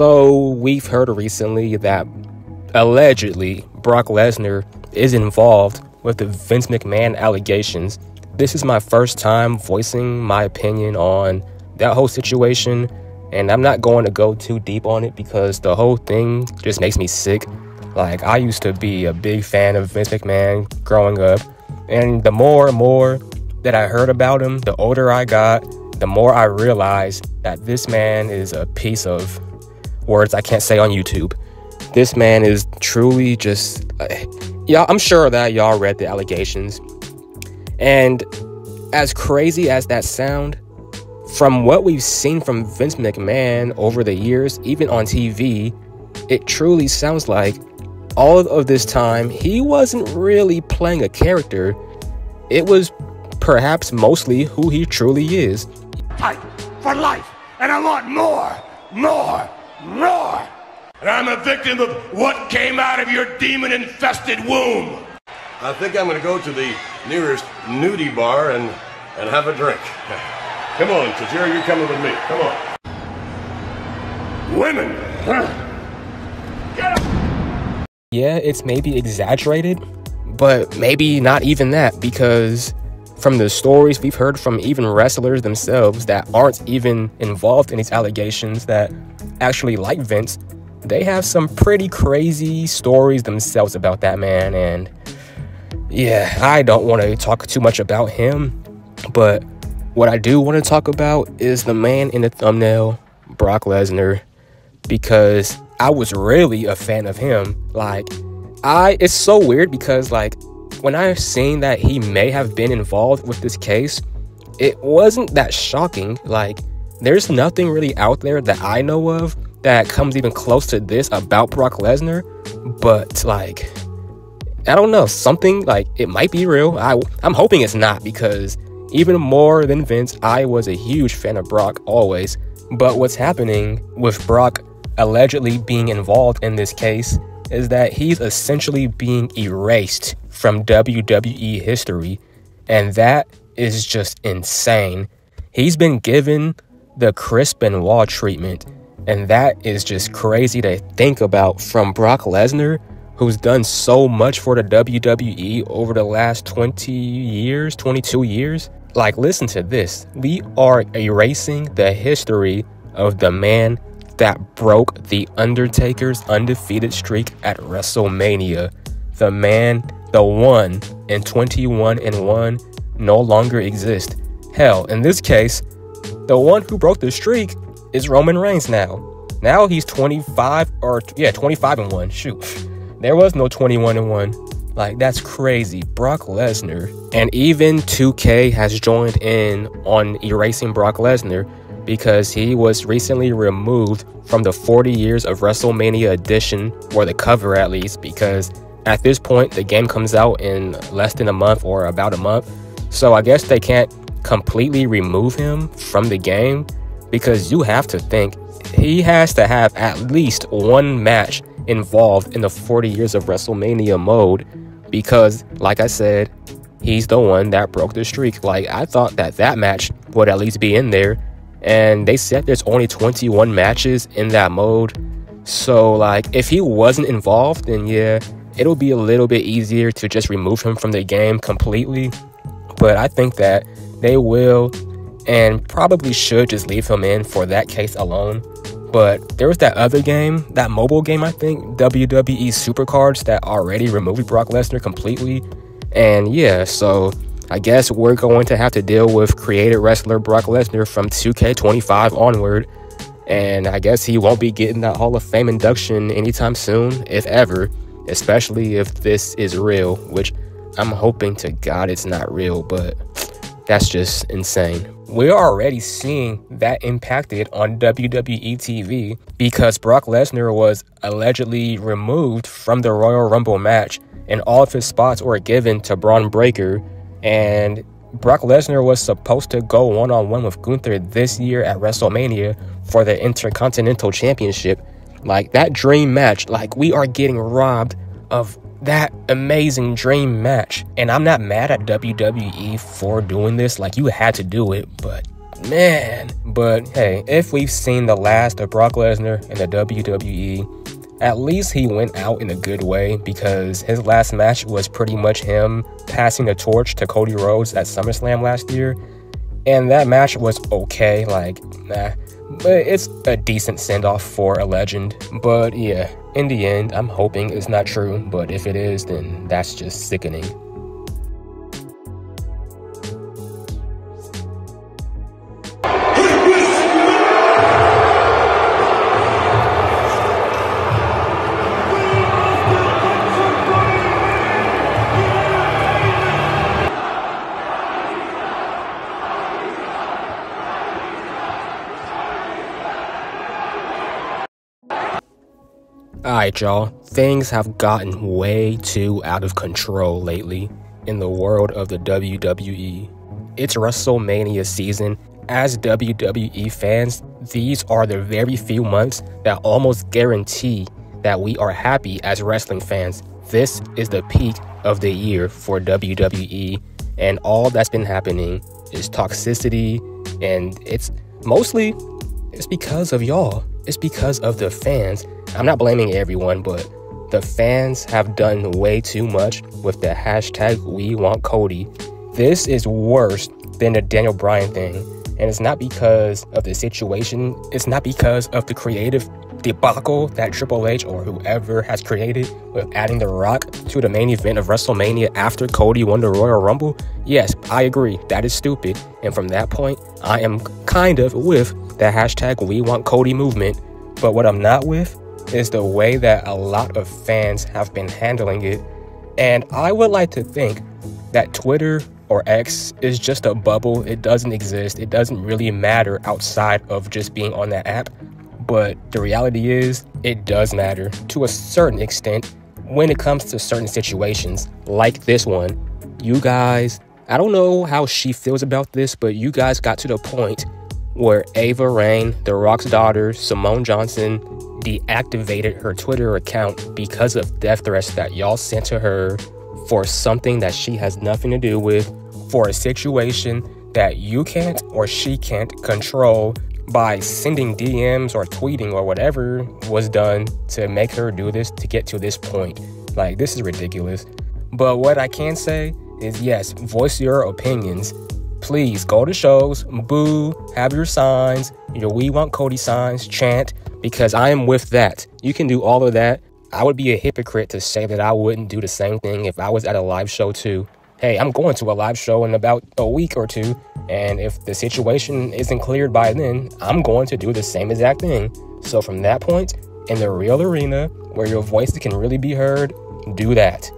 So we've heard recently that allegedly Brock Lesnar is involved with the Vince McMahon allegations. This is my first time voicing my opinion on that whole situation, and I'm not going to go too deep on it because the whole thing just makes me sick. Like, I used to be a big fan of Vince McMahon growing up, and the more and more that I heard about him, the older I got, the more I realized that this man is a piece of words I can't say on YouTube. This man is truly just... yeah, I'm sure that y'all read the allegations. And as crazy as that sound, from what we've seen from Vince McMahon over the years, even on TV, it truly sounds like all of this time, he wasn't really playing a character. It was perhaps mostly who he truly is. Fight for life, and I want more. And I'm a victim of what came out of your demon-infested womb. I think I'm gonna go to the nearest nudie bar and have a drink. Come on, Tajiri, you're coming with me. Come on. Women! Get up! Yeah, it's maybe exaggerated, but maybe not even that, because from the stories we've heard from even wrestlers themselves that aren't even involved in these allegations that actually like Vince, they have some pretty crazy stories themselves about that man. And yeah, I don't want to talk too much about him, but what I do want to talk about is the man in the thumbnail, Brock Lesnar, because I was really a fan of him. Like, it's so weird because, like, when I seen that he may have been involved with this case, it wasn't that shocking. Like, there's nothing really out there that I know of that comes even close to this about Brock Lesnar. But, like, I don't know, something, like, it might be real. I'm hoping it's not, because even more than Vince, I was a huge fan of Brock always. But what's happening with Brock allegedly being involved in this case is that he's essentially being erased from WWE history, and that is just insane. He's been given the Chris Benoit treatment, and that is just crazy to think about from Brock Lesnar, who's done so much for the WWE over the last 22 years. Like, listen to this. We are erasing the history of the man that broke The Undertaker's undefeated streak at WrestleMania. The man, the one in 21-1 no longer exists. Hell, in this case, the one who broke the streak is Roman Reigns now. Now he's 25-1. Shoot. There was no 21-1. Like, that's crazy. Brock Lesnar. And even 2K has joined in on erasing Brock Lesnar because he was recently removed from the 40 years of WrestleMania edition, or the cover at least, because at this point the game comes out in less than a month, or about a month. So I guess they can't completely remove him from the game, because you have to think he has to have at least one match involved in the 40 years of WrestleMania mode, because like I said, he's the one that broke the streak. Like, I thought that match would at least be in there, and they said there's only 21 matches in that mode. So, like, if he wasn't involved, then yeah, it'll be a little bit easier to just remove him from the game completely. But I think that they will and probably should just leave him in for that case alone. But there was that other game, that mobile game, I think, WWE Supercards, that already removed Brock Lesnar completely. And yeah, so I guess we're going to have to deal with created wrestler Brock Lesnar from 2K25 onward. And I guess he won't be getting that Hall of Fame induction anytime soon, if ever, especially if this is real, which I'm hoping to God it's not real, but that's just insane. We're already seeing that impacted on WWE TV because Brock Lesnar was allegedly removed from the Royal Rumble match, and all of his spots were given to Braun Breaker. And Brock Lesnar was supposed to go one-on-one with Gunther this year at WrestleMania for the Intercontinental Championship. Like, that dream match, like, we are getting robbed of that amazing dream match. And I'm not mad at WWE for doing this. Like, you had to do it, but man, But hey, if we've seen the last of Brock Lesnar in the WWE, at least he went out in a good way, because his last match was pretty much him passing the torch to Cody Rhodes at SummerSlam last year. And that match was okay, but it's a decent send-off for a legend. But yeah, in the end, I'm hoping it's not true, but if it is, then that's just sickening. Alright, y'all, things have gotten way too out of control lately in the world of the WWE. It's WrestleMania season. As WWE fans, these are the very few months that almost guarantee that we are happy as wrestling fans. This is the peak of the year for WWE, and all that's been happening is toxicity, and it's because of y'all. It's because of the fans. I'm not blaming everyone, but the fans have done way too much with the hashtag We Want Cody. This is worse than the Daniel Bryan thing, and it's not because of the situation. It's not because of the creative debacle that Triple H or whoever has created with adding The Rock to the main event of WrestleMania after Cody won the Royal Rumble. Yes, I agree, that is stupid, and from that point, I am kind of with the hashtag We Want Cody movement. But what I'm not with is the way that a lot of fans have been handling it. And I would like to think that Twitter or X is just a bubble. It doesn't exist. It doesn't really matter outside of just being on that app. But the reality is, it does matter to a certain extent when it comes to certain situations like this one. You guys, I don't know how she feels about this, but you guys got to the point where Ava Raine, The Rock's daughter, Simone Johnson, deactivated her Twitter account because of death threats that y'all sent to her for something that she has nothing to do with, for a situation that you can't or she can't control, by sending DMs or tweeting or whatever was done to make her do this to get to this point. Like, this is ridiculous. But what I can say is, yes, voice your opinions. Please go to shows, boo, have your signs, your We Want Cody signs, chant, because I am with that. You can do all of that. I would be a hypocrite to say that I wouldn't do the same thing if I was at a live show too. Hey, I'm going to a live show in about a week or two, and if the situation isn't cleared by then, I'm going to do the same exact thing. So from that point, in the real arena, where your voice can really be heard, do that.